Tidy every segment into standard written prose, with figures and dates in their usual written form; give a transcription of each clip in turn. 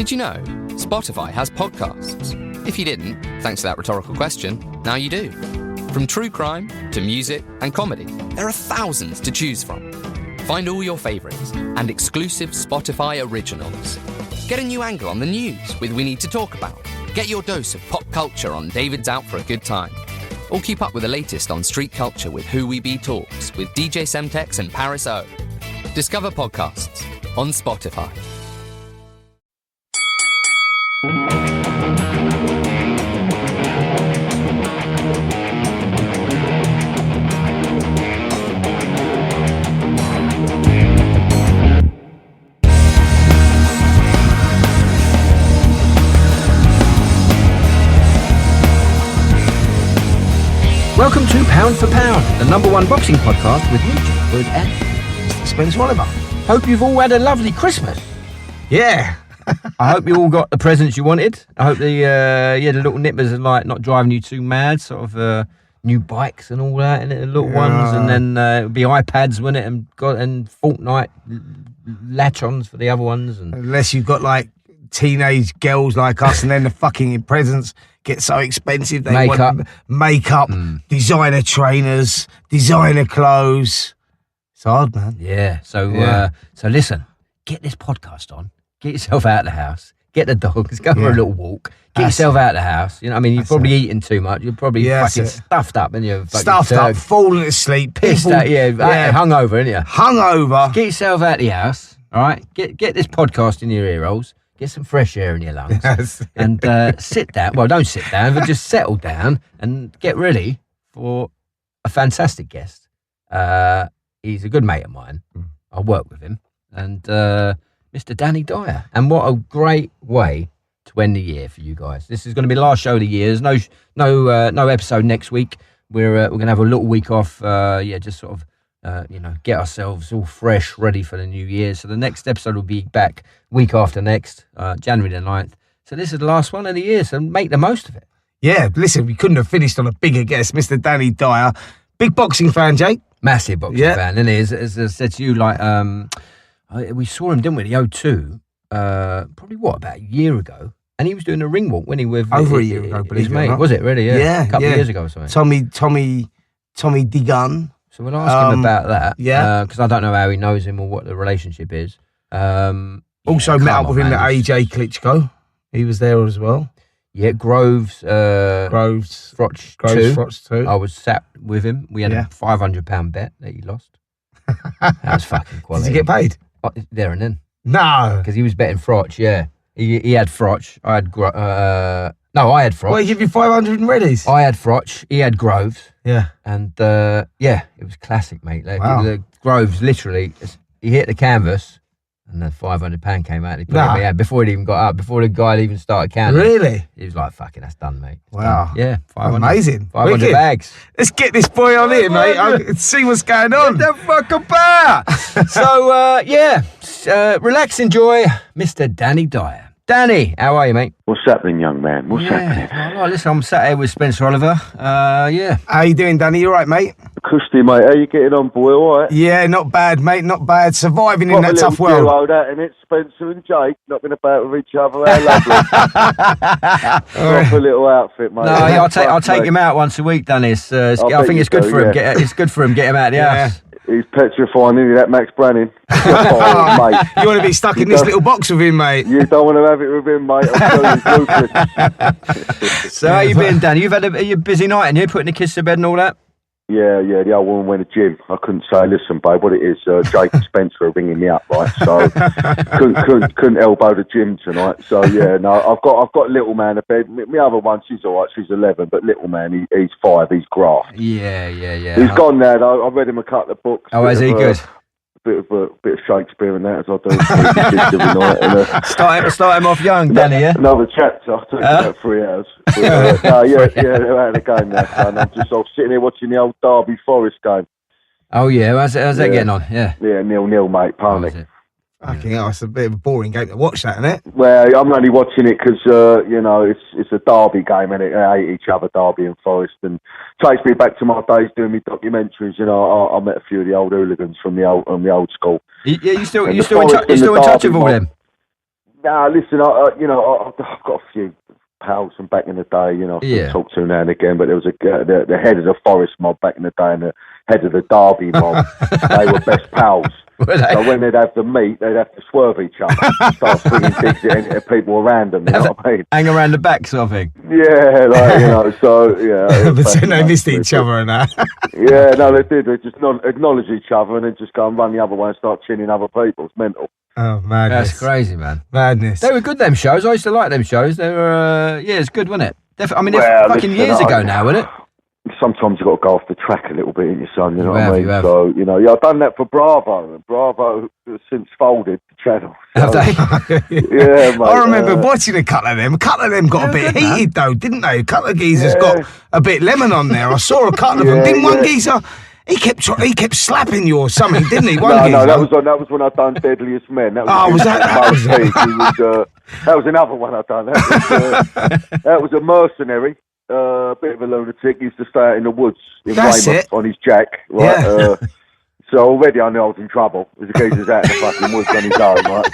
Did you know Spotify has podcasts? If you didn't, thanks to that rhetorical question, now you do. From true crime to music and comedy, there are thousands to choose from. Find all your favourites and exclusive Spotify originals. Get a new angle on the news with We Need to Talk About. Get your dose of pop culture on David's Out for a Good Time. Or keep up with the latest on street culture with Who We Be Talks with DJ Semtex and Paris O. Discover podcasts on Spotify. Welcome to Pound for Pound, the number one boxing podcast with me, Good and Mr. Spencer Oliver. Hope you've all had a lovely Christmas. Yeah. I hope you all got the presents you wanted. I hope the little nippers are like not driving you too mad, sort of new bikes and all that, and the little ones, and then it would be iPads, wouldn't it, and Fortnite latch-ons for the other ones. And unless you've got like teenage girls like us, and then the fucking presents get so expensive. They want makeup, designer trainers, designer clothes. It's hard, man. Yeah. So listen, get this podcast on. Get yourself out of the house. Get the dogs. Go for a little walk. Get yourself out of the house. You know, I mean, you've probably eaten too much. You're probably fucking stuffed up, and you're stuffed up, falling asleep, pissed out. Hungover, aren't you? Hungover. Get yourself out of the house. All right. Get this podcast in your ear holes. Get some fresh air in your lungs and sit down. Well, don't sit down, but just settle down and get ready for a fantastic guest. He's a good mate of mine. I work with him, and Mr. Danny Dyer. And what a great way to end the year for you guys. This is going to be the last show of the year. There's no episode next week. We're going to have a little week off. Just sort of. Get ourselves all fresh, ready for the new year. So the next episode will be back week after next, January the 9th. So this is the last one of the year, so make the most of it. Yeah, listen, we couldn't have finished on a bigger guest, Mr. Danny Dyer. Big boxing fan, Jake. Massive boxing fan, isn't he? As I said to you, like, we saw him, didn't we, the O2, probably, about a year ago? And he was doing a ring walk, wasn't he, with... Over a year ago, believe his it mate. or not. Was it, really? Yeah. A couple of years ago or something. Tommy DeGun. So we'll ask him about that. Yeah. Because I don't know how he knows him or what the relationship is. Also met up with him at AJ Klitschko. He was there as well. Yeah, Groves Frotch too. I was sat with him. We had a £500 bet that he lost. That was fucking quality. Did he get paid? There and then. No. Because he was betting Frotch, yeah. He had Frotch. I had I had Frotch. Well, he gave you 500 in readies? I had Frotch. He had Groves. Yeah. And, it was classic, mate. Like, wow. The Groves, literally, he hit the canvas and the £500 came out. And he put it in my hand before he'd even got up, before the guy had even started counting. Really? He was like, fucking, that's done, mate. Wow. Yeah, 500. Amazing. 500 Wicked. bags. Let's get this boy on here, mate. Let's see what's going on. Get the fuck about. So, relax, enjoy Mr. Danny Dyer. Danny, how are you, mate? What's happening, young man? What's happening? Well, listen, I'm sat here with Spencer Oliver. How you doing, Danny? You all right, mate? Cushy, mate. How you getting on, boy? All right? Yeah, not bad, mate. Not bad. Surviving in that tough world. Duo, that, and it's Spencer and Jake knocking about with each other. How lovely. Proper little outfit, mate. No, I'll take him out once a week, Danny. I think it's good for him. It's good for him. Get him out of the house. He's petrifying, isn't he, that Max Branning? Mate. You want to be stuck in this little box with him, mate? You don't want to have it with him, mate. I'm telling you, So how you been, Danny? You've had a busy night, and you putting the kids to bed and all that? Yeah, the old woman went to the gym. I couldn't say, listen, babe, what it is, Jake and Spencer are ringing me up, right? So couldn't elbow the gym tonight. So yeah, no, I've got little man to bed. My other one, she's all right, she's 11, but little man, he's 5, he's graft. Yeah. He's gone now, though. I've read him a couple of books. Oh, is he good? Bit of Shakespeare and that, as I do every night. And, start him off young, Danny, yeah? Another chapter. I'll take about 3 hours. But, they're out of the game now, son. I'm sitting here watching the old Derby Forest game. Oh, yeah. How's that getting on? Yeah. Yeah, 0-0, mate. Pardon me. Fucking hell, it's a bit of a boring game to watch, that, isn't it? Well, I'm only watching it because, it's a derby game, and they hate each other, Derby and Forest, and takes me back to my days doing my documentaries. You know, I met a few of the old hooligans from the old school. You still in touch with all them? Nah, listen, I've got a few pals from back in the day, I still talk to now and again, but there was the head of the Forest mob back in the day and the head of the Derby mob. They were best pals. So when they'd have the meet, they'd have to swerve each other, start swinging digs at people around them, you know what I mean? Hang around the back sort of thing. Yeah, so, yeah. But then they missed each other and that. Yeah, no, they did. They just acknowledge each other and then just go and run the other way and start chinning other people. It's mental. Oh, madness. That's crazy, man. Madness. They were good, them shows. I used to like them shows. They were, it's good, wasn't it? I mean, it's fucking years ago now, isn't it? Sometimes you've got to go off the track a little bit in your son, you know what I mean? You have. So, I've done that for Bravo, and Bravo has since folded the channel. So, Have they? Yeah, mate. I remember watching a couple of them. A couple of them got a bit heated, though, didn't they? A couple of geezers got a bit lemon on there. I saw a couple of them. Didn't one geezer... He kept slapping you or something, didn't he? No, that was when I done Deadliest Men. That was that was another one I done. That was a mercenary, bit of a lunatic. He used to stay out in the woods in Weymouth on his jack. Right? Yeah. So already I knew I was in trouble. There's a geezer's out in the fucking woods on his own, right?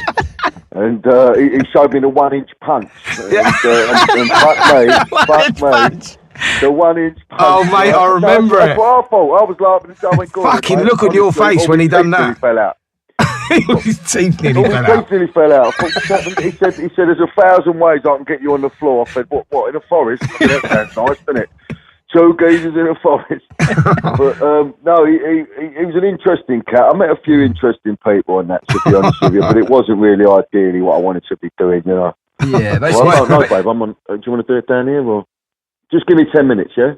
And he showed me the 1-inch punch. And fuck me. The 1-inch punch. Oh, mate, I remember it. That's what I thought. I was laughing and saying, fucking look on your face when he done that. Fell out. His teeth nearly fell out. His teeth nearly fell out. He said, there's 1,000 ways I can get you on the floor. I said, what, in a forest? That sounds nice, doesn't it? 2 geezers in a forest. But, no, he was an interesting cat. I met a few interesting people and that, to be honest with you, but it wasn't really ideally what I wanted to be doing, Yeah, basically. Well, no, babe, do you want to do it down here, or? Just give me 10 minutes, yeah?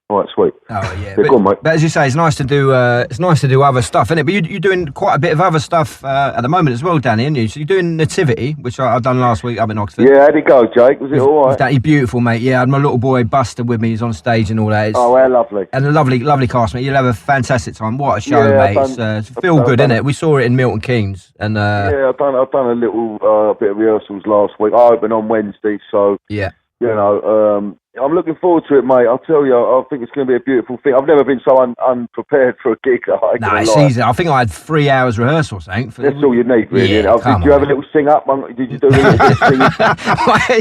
All right, sweet. Oh, yeah. Go on, mate. But as you say, it's nice to do other stuff, isn't it? But you're doing quite a bit of other stuff at the moment as well, Danny, aren't you? So you're doing Nativity, which I've done last week up in Oxford. Yeah, how'd it go, Jake? Was it all right? Danny, beautiful, mate. Yeah, I had my little boy Buster with me. He's on stage and all that. How lovely. And a lovely cast, mate. You'll have a fantastic time. What a show, mate. It's feel good, isn't it? We saw it in Milton Keynes. And, yeah, I've done a little bit of rehearsals last week. I open on Wednesday, so... Yeah. I'm looking forward to it, mate. I'll tell you, I think it's going to be a beautiful thing. I've never been so unprepared for a gig. No, it's easy. I think I had 3 hours rehearsal, That's all you need, really. Yeah, did you have a little sing-up? Did you do a little bit of singing?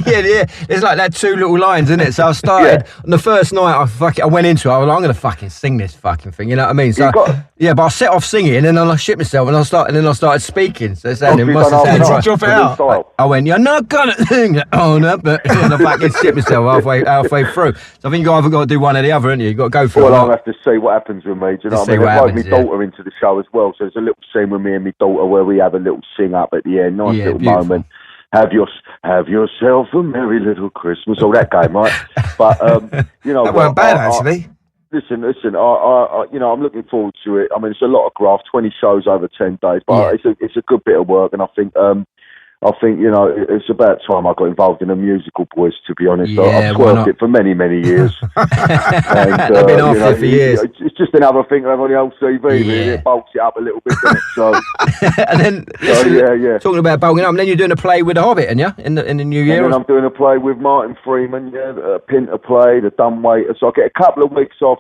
yeah. It's like that 2 little lines, isn't it? So I started, on the first night, I went into it, I was like, I'm going to fucking sing this fucking thing, you know what I mean? So, but I set off singing, and then I shit myself, and I started speaking. So it sounded, right. Drop it out. I went, you're not going to sing it on up, but I fucking shit myself halfway through. So I think you've either got to do one or the other, haven't you? You've got to go for it. Well, I'll have to see what happens with me. Do you know what I mean? I've got my daughter into the show as well, so there's a little scene with me and my daughter where we have a little sing-up at the end. Nice little moment. Have yourself a merry little Christmas. All that game, right? But, that weren't bad, actually. Listen. I'm looking forward to it. I mean, it's a lot of graft, 20 shows over 10 days, but it's a good bit of work, and I think it's about time I got involved in a musical, boys, to be honest. Yeah, I've swerved it for many, many years. They've been after it for years. It's just another thing to have on the old CV, really. It bulks it up a little bit, doesn't it? So, and then, talking about bulking up, and then you're doing a play with The Hobbit, aren't you, in the new year? And then I'm doing a play with Martin Freeman, a Pinter play, the Dumbwaiter. So I get a couple of weeks off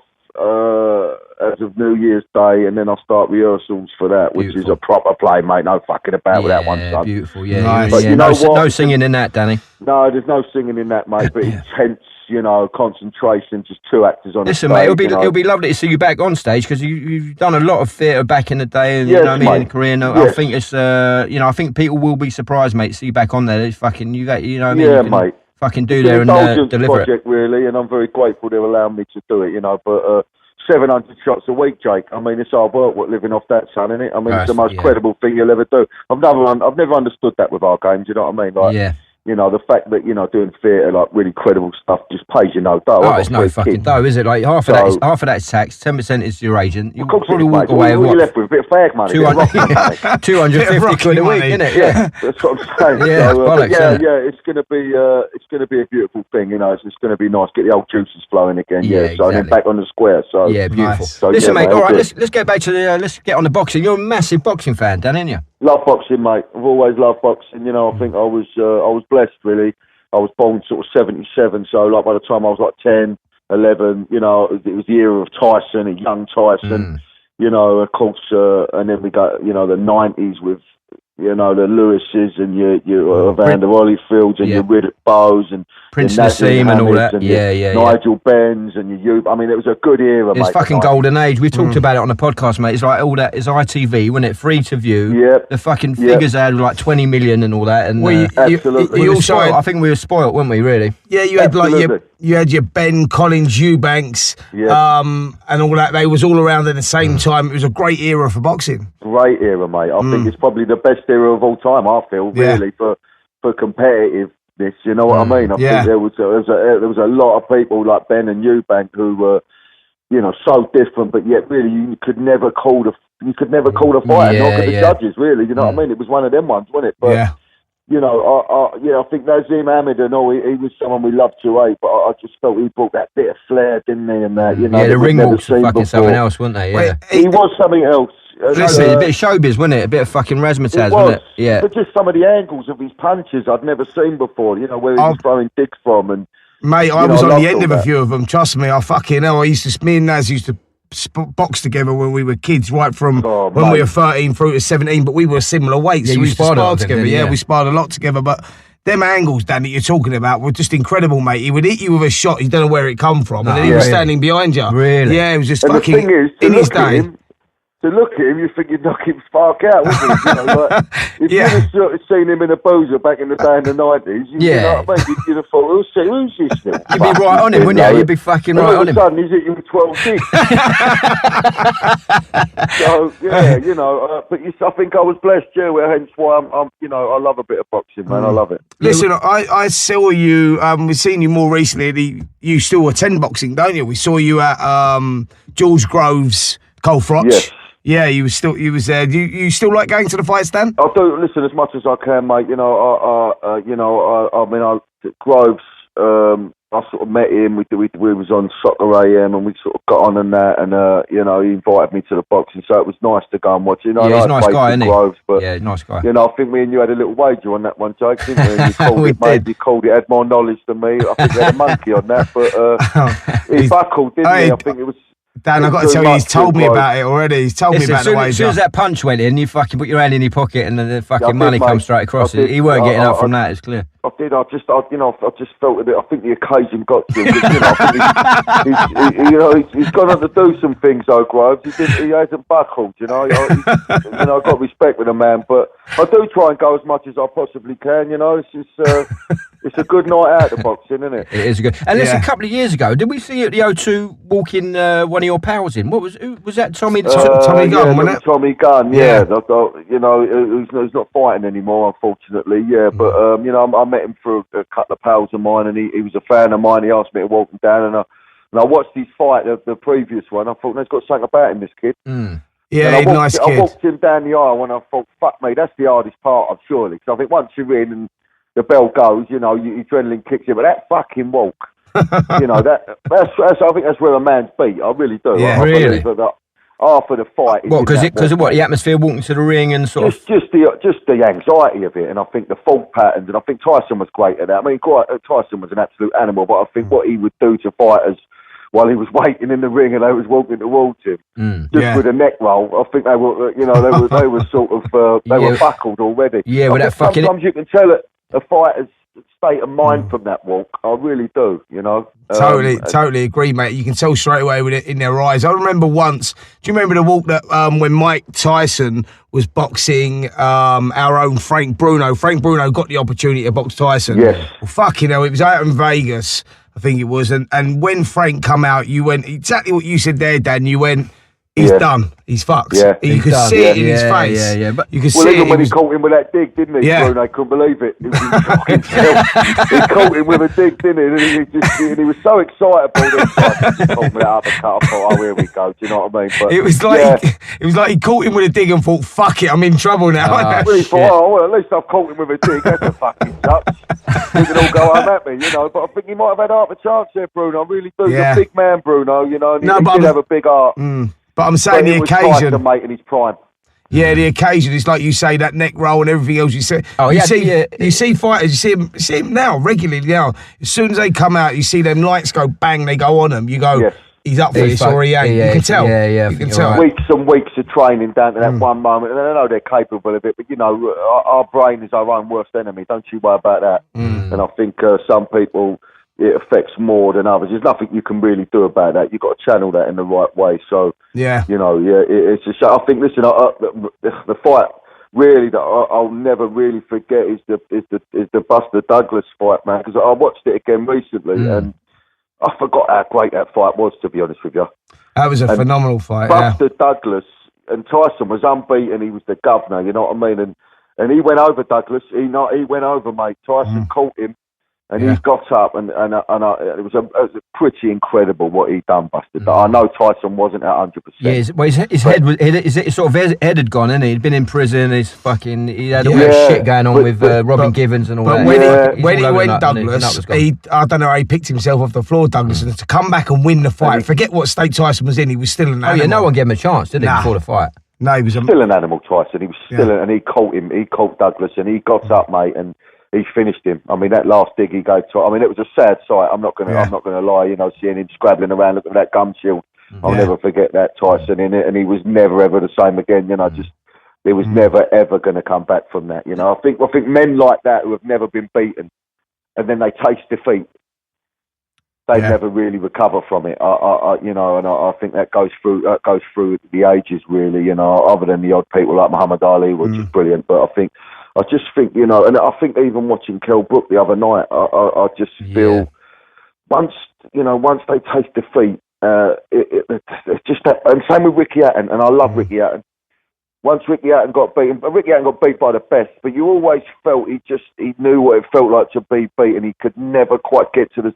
as of New Year's Day, and then I'll start rehearsals for that, which is a proper play, mate. No fucking about with that one, son. Beautiful, yeah. Nice. But you know what? No singing in that, Danny. No, there's no singing in that, mate. But intense, concentration. Just 2 actors on. Listen, stage, mate, it'll be lovely to see you back on stage because you've done a lot of theatre back in the day, and in Korea. And I think it's I think people will be surprised, mate, to see you back on there. It's fucking mate. Fucking do there and deliver project, really, and I'm very grateful they've allowed me to do it, but 700 shots a week, Jake. I mean, it's hard work, living off that, son, isn't it? I mean, it's the most credible thing you'll ever do. I've never understood that with our games, you know what I mean? Like, the fact that, doing theatre, like, really credible stuff just pays you no dough. Oh, it's no fucking dough, is it? Like, half of that is tax, 10% is your agent. You'll probably walk away with what? You're left with a bit of fag money. 250 quid a week, isn't it? Yeah. That's what I'm saying. It's going to be a beautiful thing, It's going to be nice. Get the old juices flowing again, So and then back on the square, so. Yeah, beautiful. Nice. So, listen, mate, all right, let's get back to let's get on the boxing. You're a massive boxing fan, Dan, aren't you? Love boxing, mate. I've always loved boxing. I think I was blessed, really. I was born sort of 77, so like by the time I was like 10, 11, it was the era of Tyson, a young Tyson, of course, and then we got, the 90s with you know, the Lewises and your Evander Holyfields and your Riddick Bowes and Prince Nassim and all that. And yeah. Nigel Benns and I mean, it was a good era, It's mate. fucking golden age. We talked about it on the podcast, mate. It's like all that. It's ITV, wasn't it? Free to view. Yep. The fucking figures they had were like 20 million and all that. And absolutely. we were spoiled. I think we were spoiled, weren't we? Really? Yeah, you had you had your Ben Collins, Eubanks, and all that. They was all around at the same time. It was a great era for boxing. Great era, mate. I think it's probably the best era of all time. I feel really for competitiveness. You know what I mean? I think there was a lot of people like Ben and Eubank who were, you know, so different, but yet really you could never call the fight, nor could the judges. Really, you know what I mean? It was one of them ones, wasn't it? But, you know, I think Nazim Ahmed and all, he was someone we loved to hate, but I just felt he brought that bit of flair, didn't he? And that, you know, the ring walks were fucking something else, weren't they? Yeah, he was something else. Listen, a bit of showbiz, wasn't it? A bit of fucking razzmatazz, wasn't it? Yeah. But just some of the angles of his punches I'd never seen before, you know, where he was throwing digs from. And mate, I was on the end of a few of them, trust me. Me and Naz used to box together when we were kids, right from when we were 13 through to 17, but we were similar weights. Yeah, so we used to spar together. We sparred a lot together, but them angles, Dan, that you're talking about were just incredible, mate. He would hit you with a shot, you don't know where it come from, and then he was standing behind you. Really? Yeah, it was just and fucking, the thing is, in his day. To look at him, you think you'd knock him spark out, wouldn't you? You know, like, if you'd have sort of seen him in a boozer back in the day in the 90s, you know what I mean? You'd have thought, who's this little You'd be right on him, wouldn't you? You'd be fucking right on him. All of a sudden, he's hit you with 12 digs. So, yeah, you know, but I think I was blessed, hence why I'm, you know, I love a bit of boxing, man. I love it. Listen, I saw you, we've seen you more recently, you still attend boxing, don't you? We saw you at George Grove's Cole Frotch. Yes. Yeah, you was there. Do you still like going to the fights, Dan? I do. Listen, as much as I can, mate. You know, Groves. I sort of met him. We was on Soccer AM, and we sort of got on and that, and you know, he invited me to the boxing, so it was nice to go and watch. You know, he's a nice guy, isn't he? Groves, but nice guy. You know, I think me and you had a little wager on that one, Jake, didn't we? You called it had more knowledge than me. I think we had a monkey on that, but he buckled, didn't he? I think it was. Dan, I've got to tell you, he's told me about it already. He's told me about the wager. As soon as that punch went in, you fucking put your hand in your pocket and then the fucking money comes straight across. He weren't getting up from that, it's clear. I did. I just felt a bit. I think the occasion got to him. You know, he's gone on to do some things, though, Groves. He hasn't buckled. You know, I've got respect with the man, but I do try and go as much as I possibly can. You know, it's a good night out of boxing, isn't it? It is good. And listen, a couple of years ago, did we see you at the O2 walking one of your pals in? Who was that? Tommy Gunn, wasn't it? Tommy Gunn, yeah. You know, he's not fighting anymore, unfortunately. Yeah, but you know, I met him through a couple of pals of mine, and he was a fan of mine. He asked me to walk him down, and I watched his fight, the previous one. I thought, there's got something about him, this kid. Yeah, nice kid. I walked him down the aisle, and I thought, fuck me, that's the hardest part of surely. Because I think once you're in and the bell goes, you know, your adrenaline kicks in, but that fucking walk, you know, that's I think that's where a man's beat. I really do. Yeah, really. That after the fight, what? Because of what? The atmosphere, walking to the ring, and sort of just the anxiety of it, and I think the fault patterns, and I think Tyson was great at that. I mean, Tyson was an absolute animal, but I think what he would do to fighters while he was waiting in the ring and they was walking towards him, with a neck roll, I think they were, you know, they were sort of they were buckled already. Yeah, with that fucking. Sometimes you can tell a fighter's state of mind from that walk. I really do, you know. Totally agree, mate. You can tell straight away with it in their eyes. I remember once, do you remember the walk that when Mike Tyson was boxing our own Frank Bruno? Frank Bruno got the opportunity to box Tyson. Yes. Well, fucking hell, it was out in Vegas, I think it was. And when Frank come out, you went exactly what you said there, Dan. You went, he's done. He's fucked. Yeah, you could see it in his face. Yeah. But you could see even when he caught him with that dig, didn't he? Yeah. Bruno, I couldn't believe it. He caught him with a dig, didn't he? And he was so excitable. He caught me that uppercut. I thought, oh, here we go. Do you know what I mean? But it was like he caught him with a dig and thought, fuck it, I'm in trouble now. I really thought, oh, well, at least I've caught him with a dig. That's a fucking touch. He can all go home at me, you know. But I think he might have had half a chance there, Bruno. I really do. He's a big man, Bruno, you know. And he did have a big heart. But I'm saying the occasion. To mate in his prime. Yeah, the occasion. It's like you say, that neck roll and everything else. You see, you see fighters. You see him now regularly. Now, as soon as they come out, you see them lights go bang. They go on them. You go, he's up for this or he ain't. You can tell. Yeah, you can tell. Right. Weeks and weeks of training down to that one moment, and I know they're capable of it, but our brain is our own worst enemy. Don't you worry about that. And I think some people, it affects more than others. There's nothing you can really do about that. You've got to channel that in the right way. So it's just. I think the fight really that I'll never really forget is the Buster Douglas fight, man, because I watched it again recently and I forgot how great that fight was, to be honest with you. That was a phenomenal fight. Buster Douglas and Tyson was unbeaten. He was the governor, you know what I mean? And he went over Douglas. He went over, mate. Tyson caught him. And he got up, and it was pretty incredible what he done, Buster. I know Tyson wasn't at 100%. Yeah, his head had gone, and he'd been in prison. He had all that shit going on with Robin Givens and all that. When he went Douglas, I don't know how he picked himself off the floor, Douglas, and to come back and win the fight. Forget what state Tyson was in. He was still an animal. Oh yeah, no one gave him a chance, did he? Before the fight. No, he was still an animal, Tyson. He was still, and he caught him. He caught Douglas, and he got up, mate, and he finished him. I mean, that last dig he gave to. I mean, it was a sad sight. I'm not gonna lie. You know, seeing him scrabbling around, looking at that gum shield. I'll never forget that Tyson in it, and he was never ever the same again. You know, he was never ever going to come back from that. You know, I think men like that who have never been beaten, and then they taste defeat, they never really recover from it. I think that goes through the ages, really. You know, other than the odd people like Muhammad Ali, which is brilliant, but I just think, you know, and I think even watching Kell Brook the other night, I just feel once they taste defeat, it's just that, and same with Ricky Hatton, and I love Ricky Hatton. Once Ricky Hatton got beaten, Ricky Hatton got beat by the best, but you always felt he knew what it felt like to be beaten. He could never quite get to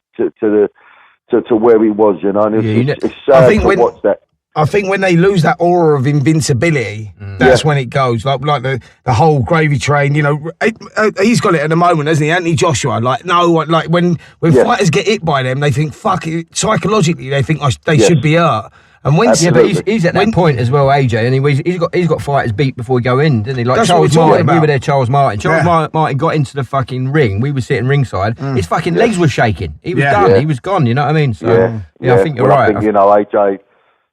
where he was, you know. And it's sad to watch that. I think when they lose that aura of invincibility, that's when it goes. Like the whole gravy train, you know, he's got it at the moment, hasn't he? Anthony Joshua, when fighters get hit by them, they think, fuck it, psychologically, they think they should be hurt. And when but he's at that point as well, AJ, and he's got fighters beat before he go in, didn't he? Like Charles Martin, we were there. Charles Martin Martin got into the fucking ring. We were sitting ringside. His fucking legs were shaking. He was done. He was gone. You know what I mean? So I think you're right. I think, AJ.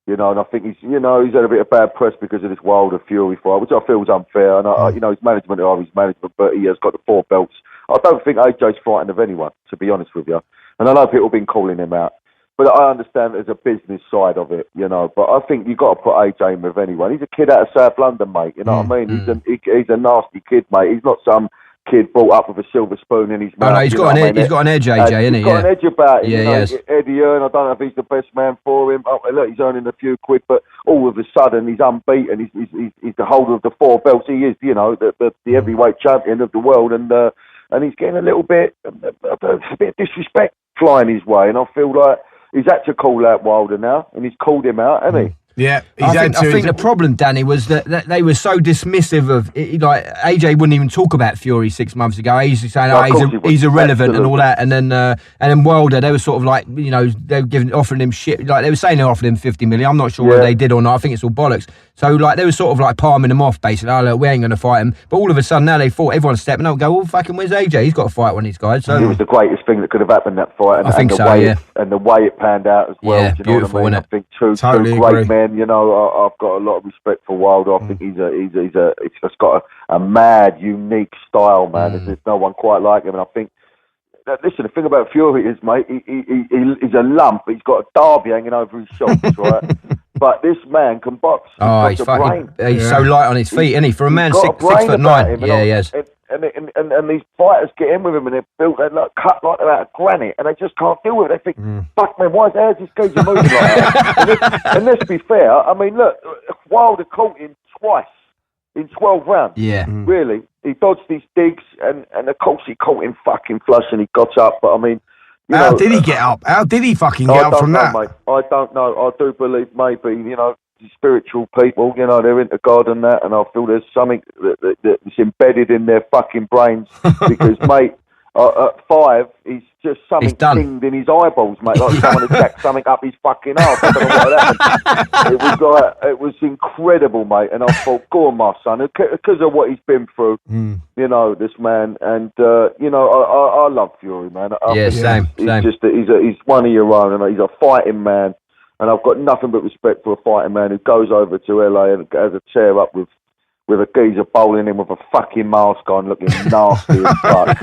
You know, and I think he's had a bit of bad press because of this Wilder Fury fight, which I feel is unfair. And his management are his management, but he has got the 4 belts. I don't think AJ's frightened of anyone, to be honest with you. And I know people have been calling him out, but I understand there's a business side of it, you know. But I think you've got to put AJ in with anyone. He's a kid out of South London, mate. You know what I mean? He's a nasty kid, mate. He's not some kid brought up with a silver spoon in his mouth. Oh no, he's got an edge, AJ, isn't he? He's got an edge about him. Yeah, yes. Eddie Earn, I don't know if he's the best man for him. Oh, look, he's earning a few quid, but all of a sudden he's unbeaten. He's the holder of the 4 belts. He is, you know, the heavyweight champion of the world, and he's getting a little bit of disrespect flying his way, and I feel like he's had to call out Wilder now, and he's called him out, hasn't he? Yeah, I think the problem, Danny, was that they were so dismissive of it. Like AJ wouldn't even talk about Fury 6 months ago. He's saying, he's irrelevant and all that. And then Wilder, they were sort of like, you know, they were offering him shit. Like they were saying they offered him 50 million. I'm not sure whether they did or not. I think it's all bollocks. So like they were sort of like palming him off, basically. Oh look, we ain't going to fight him. But all of a sudden now they fought. Everyone's stepping up and go, well, fucking where's AJ? He's got to fight one of these guys. So it was the greatest thing that could have happened that fight. And, I think And the way it panned out as well. Yeah, do you know beautiful, what I mean? isn't it? I think two great men. You know, I've got a lot of respect for Wilder. I think he's just got a mad, unique style, man. There's no one quite like him, and I think. Listen, the thing about Fury is, mate, he's a lump. He's got a derby hanging over his shoulders, right? But this man can box. He's so light on his feet, isn't he? For a man 6'9". Yeah, he is. And these fighters get in with him, and they're like cut like they're out of granite, and they just can't deal with it. They think, fuck man, how's this geezer moving like that? and let's be fair, I mean, look, Wilder caught him twice in 12 rounds. Yeah. Really. He dodged these digs, and of course he caught him fucking flush, and he got up, but I mean... How did he get up? How did he fucking get up from that? Mate. I don't know. I do believe maybe, you know, spiritual people, you know, they're into God and that, and I feel there's something that's embedded in their fucking brains because, mate, at 5, he's just something pinged in his eyeballs, mate, like someone had jacked something up his fucking arse. I don't know what happened. It was incredible, mate, and I thought, go on, my son, because of what he's been through, you know, this man, and, you know, I love Fury, man. Same. He's one of your own, and he's a fighting man. And I've got nothing but respect for a fighting man who goes over to LA and has a tear up with a geezer bowling in with a fucking mask on, looking nasty as fuck.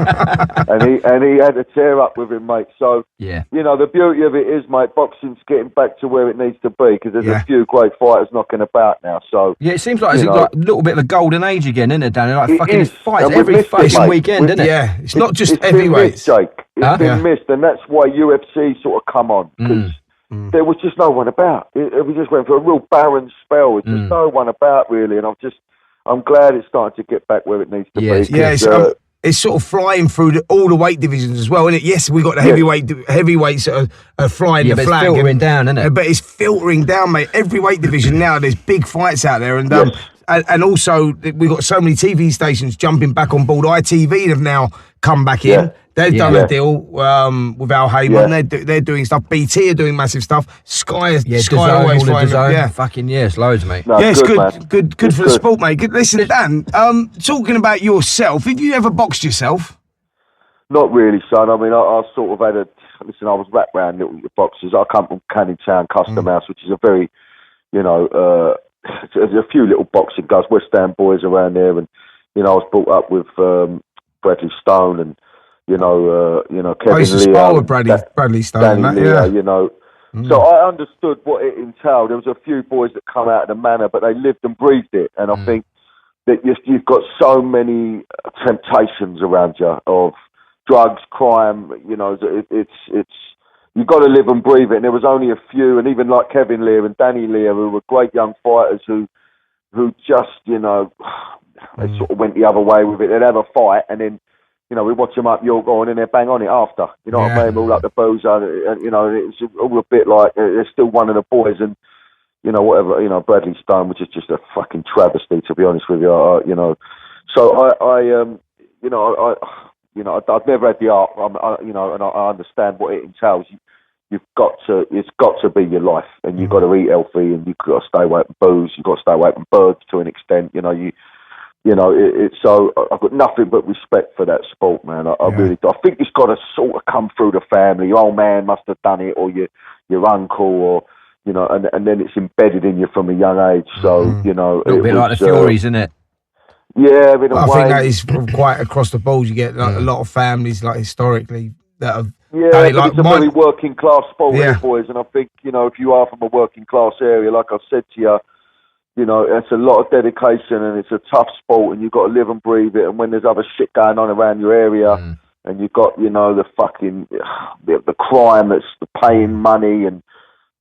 And he had a tear up with him, mate. So, yeah, you know, the beauty of it is, mate, boxing's getting back to where it needs to be, because there's a few great fighters knocking about now. So yeah, it seems like it's like a little bit of a golden age again, isn't it, Danny? Like fucking fights every fucking weekend, isn't it? Yeah, it's not just it's heavyweights. Been missed, Jake. It's been missed, and that's why UFC sort of come on, because there was just no one about. We just went for a real barren spell. It's just no one about, really, and I'm glad it's starting to get back where it needs to be. It's sort of flying through all the weight divisions as well, isn't it? Yes, we got the heavyweights that are flying the flag. It's filtering down, isn't it? But it's filtering down, mate. Every weight division now, there's big fights out there, and also we've got so many TV stations jumping back on board. ITV have now come back in. They've done a deal with Al Heyman. They're doing stuff. BT are doing massive stuff. Sky always flying. Yeah, fucking it's loads, mate. No, it's good for the sport, mate. Listen, Dan, talking about yourself, have you ever boxed yourself? Not really, son. I mean, I sort of had I was wrapped around little boxes. I come from Canning Town Custom House, which is a very, there's a few little boxing guys, West Ham boys around there, and I was brought up with Bradley Stone and Kevin I used to spar with Bradley Stone, Danny Lear, So I understood what it entailed. There was a few boys that come out of the manor, but they lived and breathed it. And I think that you've got so many temptations around you of drugs, crime. It's you've got to live and breathe it. And there was only a few, and even like Kevin Lear and Danny Lear, who were great young fighters who just they sort of went the other way with it. They'd have a fight, and then we watch them up, you're going, and they bang on it after. You know what I mean? All up the boozer, and it's all a bit like they're still one of the boys, and whatever. Bradley Stone, which is just a fucking travesty, to be honest with you. So I've never had the art, and I understand what it entails. It's got to be your life, and you've got to eat healthy, and you've got to stay away from booze, you've got to stay away from birds to an extent. So I've got nothing but respect for that sport, man. I really do. I think it's got to sort of come through the family. Your old man must have done it, or your uncle, or and then it's embedded in you from a young age. So a little bit like the Furies, isn't it? Yeah, in a way. I think that is quite across the board. You get a lot of families, like historically, that have. Yeah, it's a very working class sport, boys, and I think if you are from a working class area, like I said to you. It's a lot of dedication, and it's a tough sport, and you've got to live and breathe it. And when there's other shit going on around your area, and you've got, the fucking, the crime that's paying money and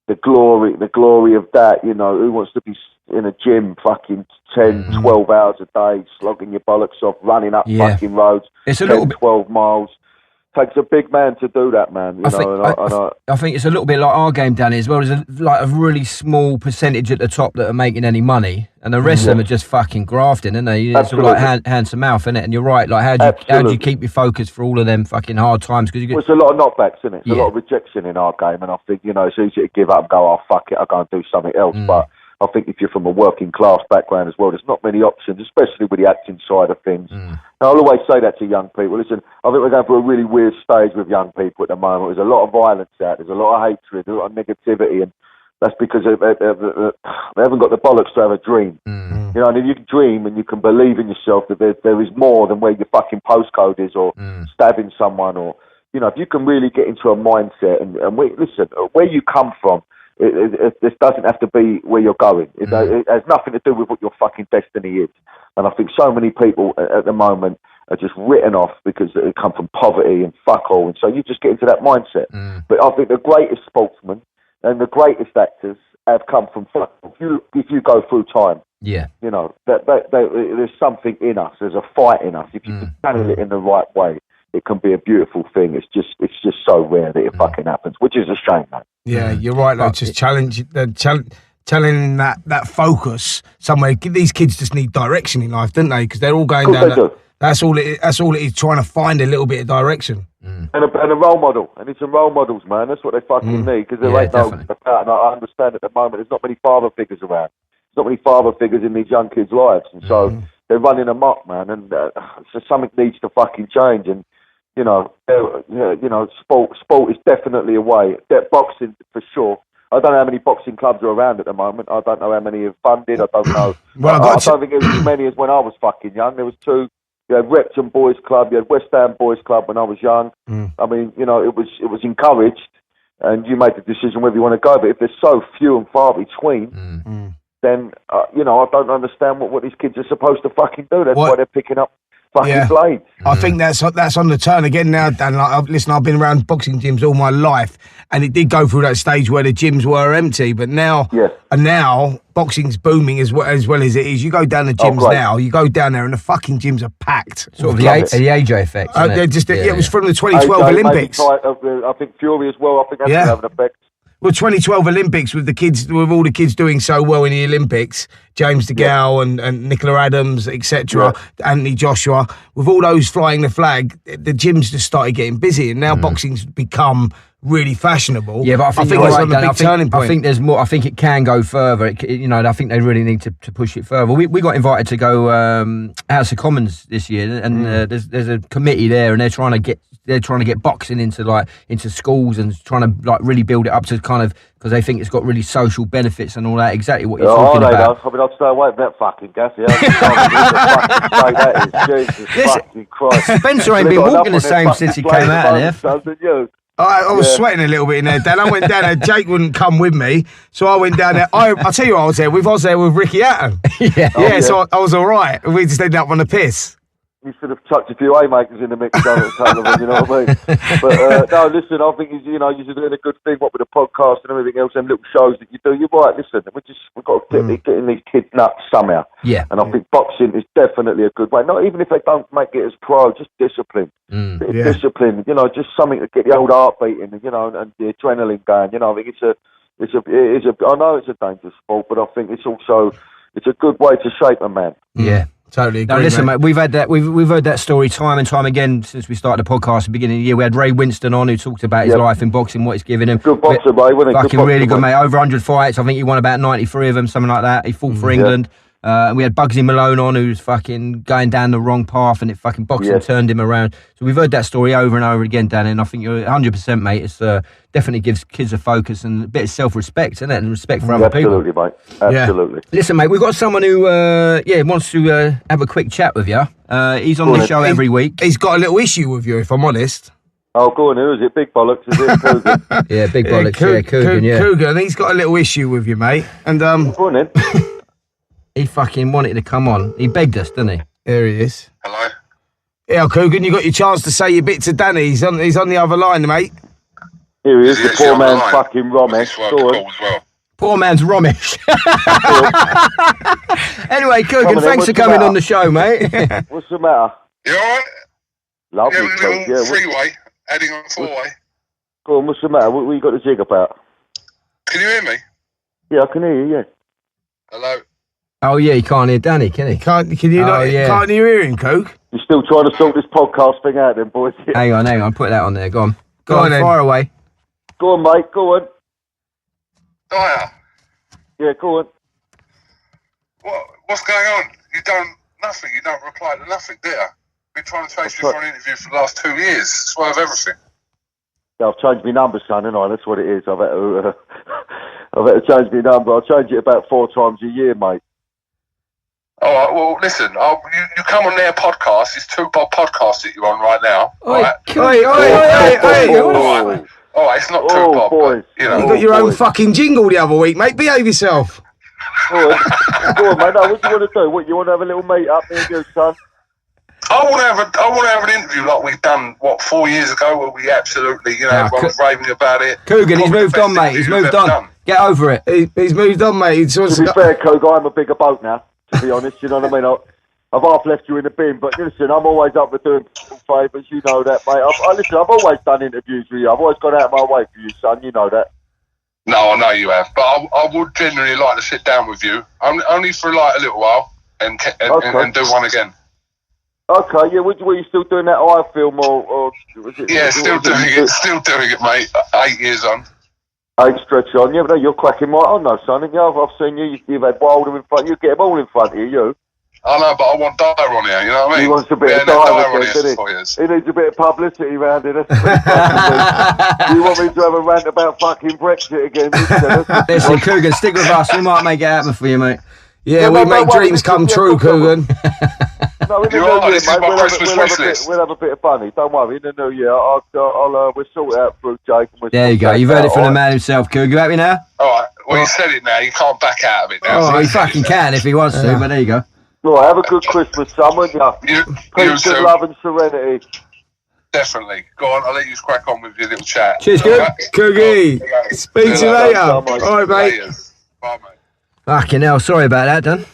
the glory of that, who wants to be in a gym fucking 10, 12 hours a day, slogging your bollocks off, running up fucking roads, it's 12 miles. Takes a big man to do that, man. I think it's a little bit like our game, Danny, as well. There's a really small percentage at the top that are making any money, and the rest of them are just fucking grafting, isn't they? It's all like hand to mouth, isn't it? And you're right. Like, how do you keep your focus for all of them fucking hard times? Because it's a lot of knockbacks, isn't it? It's a lot of rejection in our game, and I think it's easy to give up and go, oh fuck it, I'll go and do something else. But I think if you're from a working class background as well, there's not many options, especially with the acting side of things. And I'll always say that to young people. Listen, I think we're going through a really weird stage with young people at the moment. There's a lot of violence out, there's a lot of hatred, there's a lot of negativity, and that's because they haven't got the bollocks to have a dream. And if you can dream and you can believe in yourself that there is more than where your fucking postcode is, or stabbing someone, or if you can really get into a mindset and listen, where you come from, this doesn't have to be where you're going. It has nothing to do with what your fucking destiny is. And I think so many people at the moment are just written off because they come from poverty and fuck all. And so you just get into that mindset. But I think the greatest sportsmen and the greatest actors have come from fuck all. If you go through time, there's something in us. There's a fight in us. If you can channel it in the right way, it can be a beautiful thing. It's just so rare that it fucking happens, which is a shame, mate. Yeah, you're right. Like, just challenging that focus somewhere. These kids just need direction in life, don't they? Because they're all going down. That's all it is. Trying to find a little bit of direction and a role model. And it's some role models, man. That's what they fucking need. Because there ain't no. And I understand at the moment there's not many father figures around. There's not many father figures in these young kids' lives, and so they're running amok, man. And so something needs to fucking change. And sport is definitely a way. Boxing for sure. I don't know how many boxing clubs are around at the moment. I don't know how many are funded. I don't know. Well, I don't think it was as many as when I was fucking young. There was 2. You had Repton Boys Club, you had West Ham Boys Club when I was young. I mean, you know, it was encouraged, and you make the decision whether you want to go. But if there's so few and far between, then you know, I don't understand what these kids are supposed to fucking do. That's why they're picking up fucking blades. I think that's on the turn again now, Dan. Like, listen, I've been around boxing gyms all my life, and it did go through that stage where the gyms were empty. But now, now boxing's booming as well as it is. You go down the gyms now, you go down there, and the fucking gyms are packed. Sort of the AJ effect. It was from the 2012 Olympics. I think Fury as well. I think that's going to have an effect. Well, 2012 Olympics with all the kids doing so well in the Olympics, James DeGale and Nicola Adams, etc., Anthony Joshua, with all those flying the flag, the gyms just started getting busy, and now boxing's become really fashionable. Yeah, but I think it's on a big turning point. I think there's more. I think it can go further. I think they really need to push it further. We got invited to go House of Commons this year, and there's a committee there, and they're trying to get boxing into schools and trying to like really build it up to kind of, because they think it's got really social benefits and all that. Exactly what you're talking about. I mean, I'd stay away from that fucking gas. Jesus fucking Christ. Spencer ain't been walking the same since he came out of there. I was sweating a little bit in there, Dan. I went down there. Jake wouldn't come with me, so I went down there. I'll tell you what I was there with. I was there with Ricky Hatton. So I was all right. We just ended up on the piss. You should have chucked a few A-makers in the mix, you know what I mean? But no, listen, I think you're doing a good thing, what with the podcast and everything else, them little shows that you do. You're right, listen, we've got to get in these kids nuts somehow. Yeah. And I think boxing is definitely a good way. Not even if they don't make it as pro, just discipline. Discipline, just something to get the old heart beating, and the adrenaline going. I think I know it's a dangerous sport, but I think it's a good way to shape a man. Yeah. Totally agree. Now, listen, mate, we've heard that story time and time again since we started the podcast at the beginning of the year. We had Ray Winston on, who talked about his life in boxing, what it's given him. Good boxer, Ray, wasn't he? Fucking really good, mate. Over 100 fights. I think he won about 93 of them, something like that. He fought for England. We had Bugsy Malone on, who's fucking going down the wrong path, and boxing turned him around. So we've heard that story over and over again, Dan, and I think you're 100%, mate. It's definitely gives kids a focus and a bit of self-respect, isn't it? And respect for other people. Absolutely, mate. Absolutely. Yeah. Listen, mate, we've got someone who wants to have a quick chat with you. He's on the show every week. He's got a little issue with you, if I'm honest. Oh, go on, who is it? Big Bollocks, is it? Kugan? Yeah, Big Bollocks, Kugan, Kugan, he's got a little issue with you, mate. And Go on, then. He fucking wanted to come on. He begged us, didn't he? There he is. Hello? Yeah, Kugan, you got your chance to say your bit to Danny. He's on the other line, mate. Here he is, the poor man's fucking Romesh. Poor man's Romesh. Anyway, Kugan, thanks for coming on the show, mate. What's the matter? You alright? Lovely. Yeah, a little freeway, heading on four-way. Go on, what's the matter? What you got to jig about? Can you hear me? Yeah, I can hear you, yeah. Hello? Oh, yeah, he can't hear Danny, can he? Can't you hear him, Coke? You're still trying to sort this podcast thing out then, boys? Hang on, put that on there, go on. Go on, fire away. Go on, mate, go on. Dyer? Yeah, go on. What's going on? You've done nothing, you don't reply to nothing, do you? Been trying to chase you for an interview for the last 2 years. It's worth everything. Yeah, I've changed my number, son, and that's what it is. I've had to change my number. I'll change it about 4 times a year, mate. All right, well, listen, you come on their podcast. It's 2 podcasts that you're on right now. All right, it's not 2 Bob, boys. But, you know. You got your own fucking jingle the other week, mate. Behave yourself. Go on, mate. No, what do you want to do? What, you want to have a little meet up, me and you, son? I want to have an interview like we've done 4 years ago, where we absolutely, everyone was raving about it. Kugan, he's moved on, mate. He's moved on. Get over it. He's moved on, mate. To be fair, Kugan, I'm a bigger boat now. To be honest, you know what I mean? I've half left you in the bin, but listen, I'm always up for doing favours. You know that, mate. I've always done interviews with you. I've always gone out of my way for you, son. You know that. No, I know you have, but I would genuinely like to sit down with you, only for like a little while, and do one again. Okay, yeah. Were you still doing that eye film, or was it? Yeah, still doing it, mate. 8 years on. 8 stretch on. Yeah, but no, you're cracking right on, though, son. And I've seen you. You've had Wilder in front. You get them all in front of you. I know, but I want Dyer on here, you know what I mean? He wants a bit of Dyer on here, doesn't he? He needs a bit of publicity around it. You want me to have a rant about fucking Brexit again? Listen, Kugan, stick with us. We might make it happen for you, mate. Yeah, we make dreams come true, Kugan. No, in the new year, mate, we'll have a bit of funny. Don't worry, in the new year, we'll sort it out through Jake. There you go. You've heard it from the man himself, Kugan. You happy now? All right. Well, you said it now. You can't back out of it now. Oh, he fucking can if he wants to, but there you go. Right, have a good Christmas, son, won't you? Peace and love and serenity. Definitely. Go on, I'll let you crack on with your little chat. Cheers, good. Coogie. Speak to you later. All right, mate. Bye, mate. Fucking hell, sorry about that, Dan.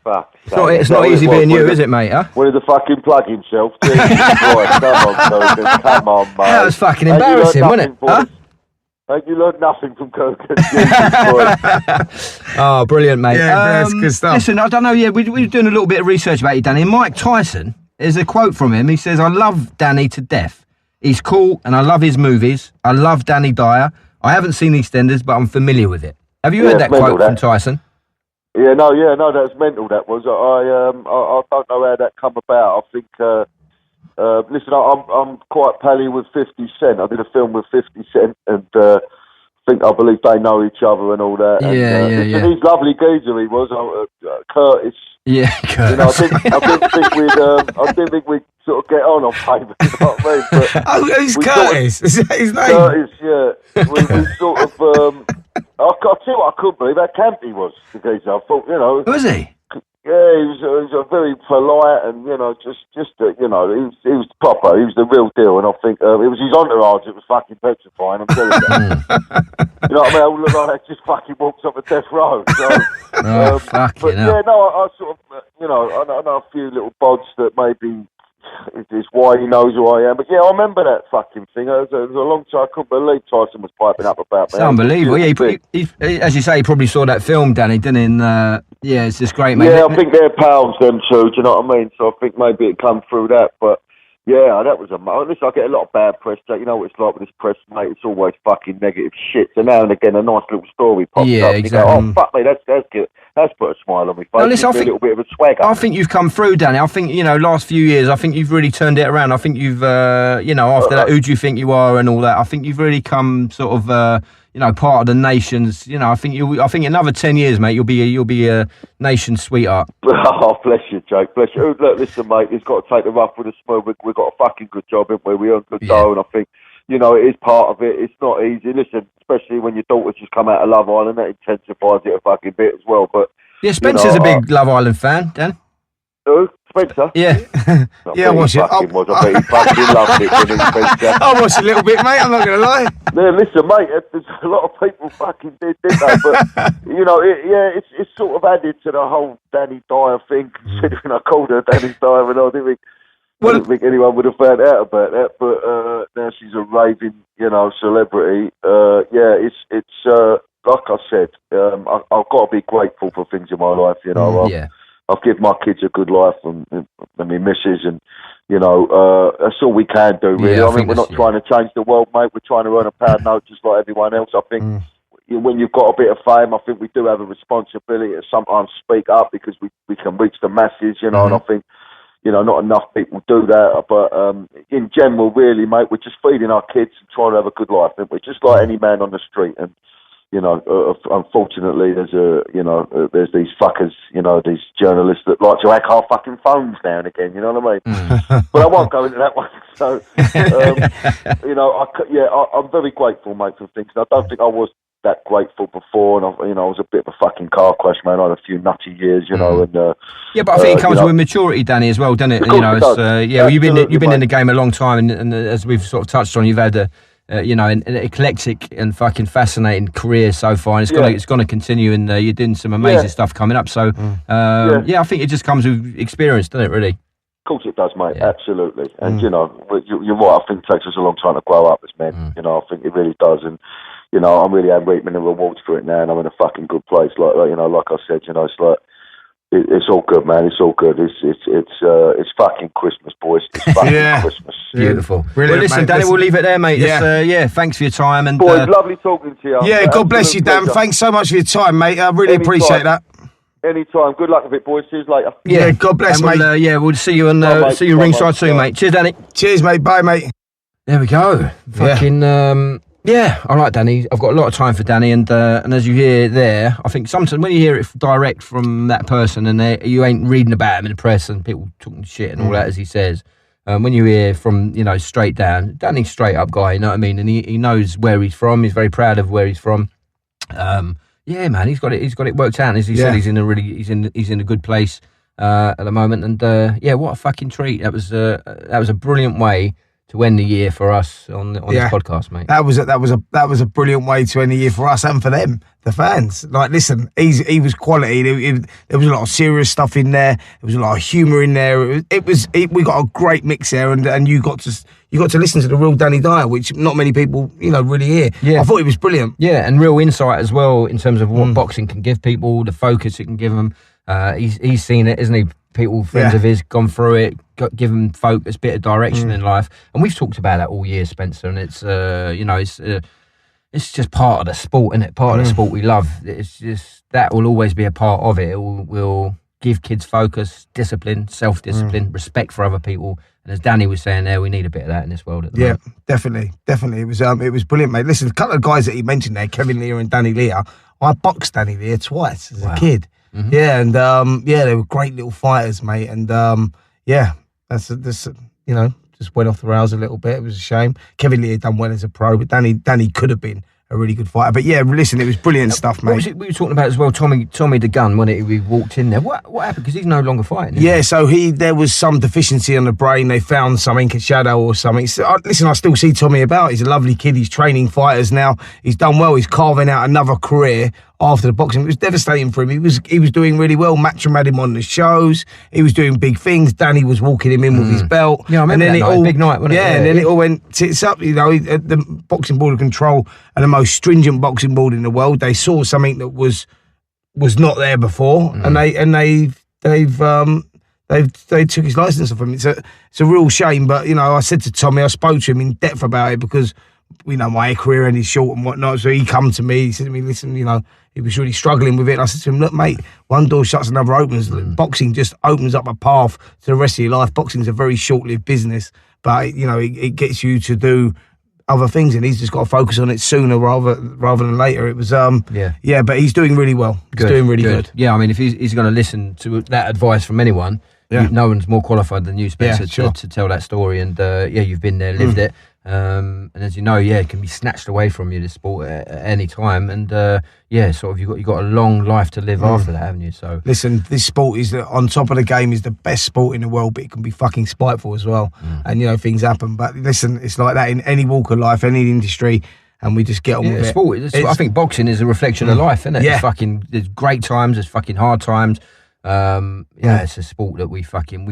Fuck. It's not easy being you, is it, mate, huh? Wanted to fucking plug himself. Jesus Christ, come on, mate. That was fucking embarrassing, wasn't it? Huh? You learned nothing from Kugan. Oh, brilliant, mate. Yeah, that's good stuff. Listen, I don't know, we were doing a little bit of research about you, Danny. Mike Tyson, there's a quote from him. He says, I love Danny to death. He's cool and I love his movies. I love Danny Dyer. I haven't seen EastEnders, but I'm familiar with it. Have you heard that quote from Tyson? Yeah, no, that's mental, that was. I don't know how that come about. I think, listen, I'm quite pally with 50 Cent. I did a film with 50 Cent, and I believe they know each other and all that. Yeah. He's lovely geezer, he was. Curtis. Yeah, Curtis. You know, I didn't think we'd sort of get on paper, you know what I mean? But who's Curtis? Is that his name? Curtis, yeah. we sort of... I'll tell you what I couldn't believe how camp he was, the geezer. I thought, you know... Was he? Yeah, he was a very polite and, you know, just you know, he was proper. He was the real deal, and I think it was his entourage that was fucking petrifying. I'm telling you. You know what I mean? I look like I just fucking walked up a death row. So, but yeah, no, I sort of, you know, I know a few little bods that maybe is why he knows who I am. But yeah, I remember that fucking thing. It was a long time. I couldn't believe Tyson was piping up about me. It's unbelievable. Yeah, he, as you say, he probably saw that film, Danny, didn't he? Yeah, it's just great, mate. Yeah, I think they're pals, them two. Do you know what I mean? So I think maybe it come through that. But yeah, that was listen, I get a lot of bad press. You know what it's like with this press, mate. It's always fucking negative shit. So now and again, a nice little story pops up. Yeah, exactly. You go, oh, fuck me, that's good. That's put a smile on my face. No, listen, a little bit of a swagger. I think you've come through, Danny. I think, you know, last few years, I think you've really turned it around. I think you've, you know, after that, who do you think you are and all that, I think you've really come sort of, you know, part of the nation's, you know, I think another 10 years, mate, you'll be a nation's sweetheart. Oh, bless you, Jake, bless you. Look, listen, mate, it's got to take the rough with the smooth. We've got a fucking good job, haven't we? We earn good dough, and I think, you know, it is part of it. It's not easy. Listen, especially when your daughter's just come out of Love Island, that intensifies it a fucking bit as well, but... Yeah, Spencer's a big Love Island fan, Dan. Who? Spencer? Yeah. Yeah, I watched it. I bet he fucking loved it, didn't he, Spencer? I watched a little bit, mate, I'm not going to lie. Yeah, listen, mate, there's a lot of people fucking did, didn't they? But, you know, it's sort of added to the whole Danny Dyer thing, considering I called her Danny Dyer, and I didn't think anyone would have found out about that, but now she's a raving, you know, celebrity. Yeah, it's like I said, I've got to be grateful for things in my life, you know. I've given my kids a good life and my missus, and, you know, that's all we can do, really. I mean, we're not trying to change the world, mate. We're trying to earn a pound note just like everyone else. I think when you've got a bit of fame, I think we do have a responsibility to sometimes speak up because we can reach the masses, you know, and I think, you know, not enough people do that. But in general, really, mate, we're just feeding our kids and trying to have a good life, aren't we? Just like any man on the street. And, you know, unfortunately, there's these fuckers, you know, these journalists that like to hack our fucking phones now and again, you know what I mean? But I won't go into that one. So, you know, I'm very grateful, mate, for things. And I don't think I was that grateful before, and I was a bit of a fucking car crash, man. I had a few nutty years, you know, and yeah, but I think it comes with maturity, Danny, as well, doesn't it? You know, well, you've been in the game a long time, and as we've sort of touched on, you've had you know, an eclectic and fucking fascinating career so far, and it's going to continue, and you're doing some amazing stuff coming up. So, I think it just comes with experience, doesn't it? Really. Of course it does, mate. Yeah. Absolutely. And you know, you're right. I think it takes us a long time to grow up as men. You know, I think it really does, and you know, I'm really reaping the rewards for it now, and I'm in a fucking good place. Like you know, like I said, you know, it's like it's all good, man. It's all good. It's fucking Christmas, boys. It's fucking Christmas. Beautiful. Brilliant, well, listen, mate, Danny, we'll leave it there, mate. Yeah. Thanks for your time, and boys, lovely talking to you. Yeah, God bless you, Dan. Thanks so much for your time, mate. I really appreciate that. Anytime. Good luck with it, boys. See you later. Yeah, God bless, mate. We'll see you on see you ringside soon, mate. Cheers, Danny. Cheers, mate. Bye, mate. There we go. Fucking I like Danny. I've got a lot of time for Danny, and as you hear there, I think sometimes when you hear it direct from that person, and you ain't reading about him in the press and people talking shit and all that, as he says. When you hear from, straight down, Danny's straight up guy, you know what I mean? And he knows where he's from. He's very proud of where he's from. Yeah, man, he's got it worked out. As he said, he's in a good place at the moment. And what a fucking treat. That was a brilliant way to end the year for us on this podcast, mate. That was a brilliant way to end the year for us and for them, the fans. Like, listen, he was quality. There was a lot of serious stuff in there. There was a lot of humour in there. We got a great mix there, and you got to listen to the real Danny Dyer, which not many people really hear. Yeah. I thought it was brilliant. Yeah, and real insight as well in terms of what boxing can give people, the focus it can give them. He's seen it, isn't he? People, friends of his, gone through it, give them focus, bit of direction in life, and we've talked about that all year, Spencer. And it's it's just part of the sport, isn't it? Part of the sport we love. It's just that will always be a part of it. It will give kids focus, discipline, self-discipline, respect for other people. And as Danny was saying there, we need a bit of that in this world at the moment. Definitely. It was brilliant, mate. Listen, a couple of guys that he mentioned there, Kevin Lear and Danny Lear. I boxed Danny Lear twice as a kid. Mm-hmm. Yeah, and they were great little fighters, mate. And that's just went off the rails a little bit. It was a shame. Kevin Lee had done well as a pro, but Danny could have been a really good fighter. But yeah, listen, it was brilliant stuff, mate. What was it we were talking about as well? Tommy the Gun, when we walked in there. What happened? Because he's no longer fighting. Yeah, so there was some deficiency on the brain. They found something, a shadow or something. So, listen, I still see Tommy about. He's a lovely kid. He's training fighters now. He's done well. He's carving out another career after the boxing. It was devastating for him. He was doing really well. Matchroom had him on the shows. He was doing big things. Danny was walking him in with his belt. Yeah, I remember that night. Big night, wasn't it? Yeah, and then it all went tits up. The Boxing Board of Control are the most stringent boxing board in the world. They saw something that was not there before, and they took his license off him. It's a real shame, but I said to Tommy, I spoke to him in depth about it because my career ended short and whatnot. So he come to me, he said to me, listen, he was really struggling with it. And I said to him, look, mate, one door shuts, another opens. Boxing just opens up a path to the rest of your life. Boxing's a very short-lived business, but it gets you to do other things, and he's just got to focus on it sooner rather than later. It was but he's doing really well. He's doing really good. Yeah, I mean, if he's going to listen to that advice from anyone, no one's more qualified than you, Spencer, to tell that story. And you've been there, lived it. And as you know, it can be snatched away from you, this sport, at any time. And you've got a long life to live after that, haven't you? So listen, this sport is on top of the game, is the best sport in the world, but it can be fucking spiteful as well. And things happen. But listen, it's like that in any walk of life, any industry, and we just get on with sport. I think boxing is a reflection of life, isn't it? Yeah. There's great times, there's fucking hard times. It's a sport that we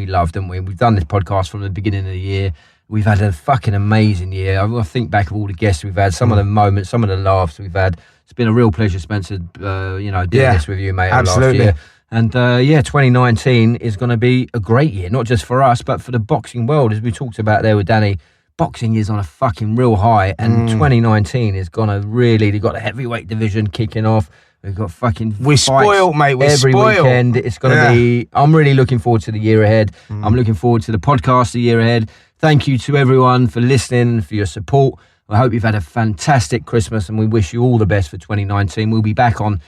loved, and we've done this podcast from the beginning of the year. We've had a fucking amazing year. I think back of all the guests we've had, some of the moments, some of the laughs we've had. It's been a real pleasure, Spencer, doing this with you, mate, absolutely. last year. And 2019 is going to be a great year, not just for us, but for the boxing world. As we talked about there with Danny, boxing is on a fucking real high, and 2019 is going to really, they've got the heavyweight division kicking off. We've got fucking We're spoiled, mate. We're every spoiled. Weekend. It's going to be... I'm really looking forward to the year ahead. I'm looking forward to the podcast the year ahead. Thank you to everyone for listening and for your support. I hope you've had a fantastic Christmas, and we wish you all the best for 2019. We'll be back on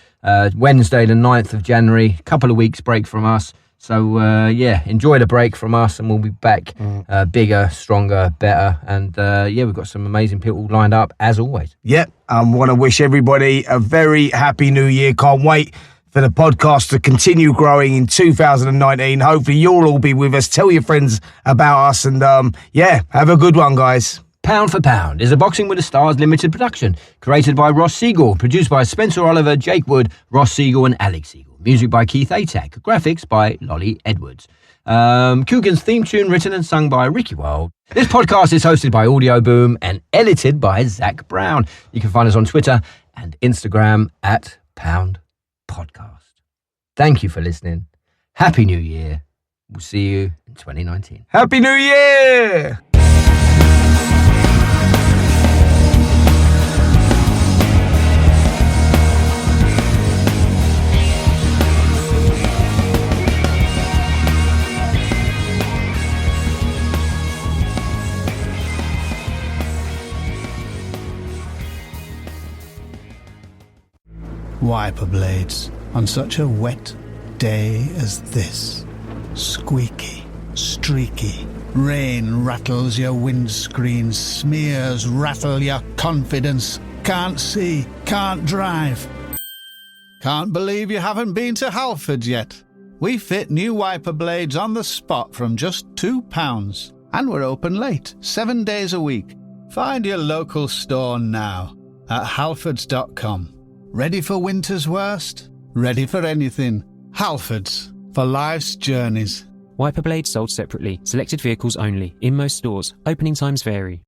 Wednesday, the 9th of January. A couple of weeks break from us. So, enjoy the break from us, and we'll be back bigger, stronger, better. And, we've got some amazing people lined up, as always. Yep. I want to wish everybody a very happy new year. Can't wait for the podcast to continue growing in 2019. Hopefully you'll all be with us. Tell your friends about us, and, have a good one, guys. Pound for Pound is a Boxing with the Stars limited production, created by Ross Siegel, produced by Spencer Oliver, Jake Wood, Ross Siegel and Alex Siegel. Music by Keith Atack, graphics by Lolly Edwards. Kugan's theme tune written and sung by Ricky Wilde. This podcast is hosted by Audio Boom and edited by Zach Brown. You can find us on Twitter and Instagram at Pound Podcast. Thank you for listening. Happy New Year. We'll see you in 2019. Happy New Year! Wiper blades on such a wet day as this. Squeaky, streaky. Rain rattles your windscreen, smears rattle your confidence. Can't see, can't drive. Can't believe you haven't been to Halfords yet. We fit new wiper blades on the spot from just £2. And we're open late, 7 days a week. Find your local store now at halfords.com. Ready for winter's worst? Ready for anything. Halfords, for life's journeys. Wiper blades sold separately. Selected vehicles only. In most stores. Opening times vary.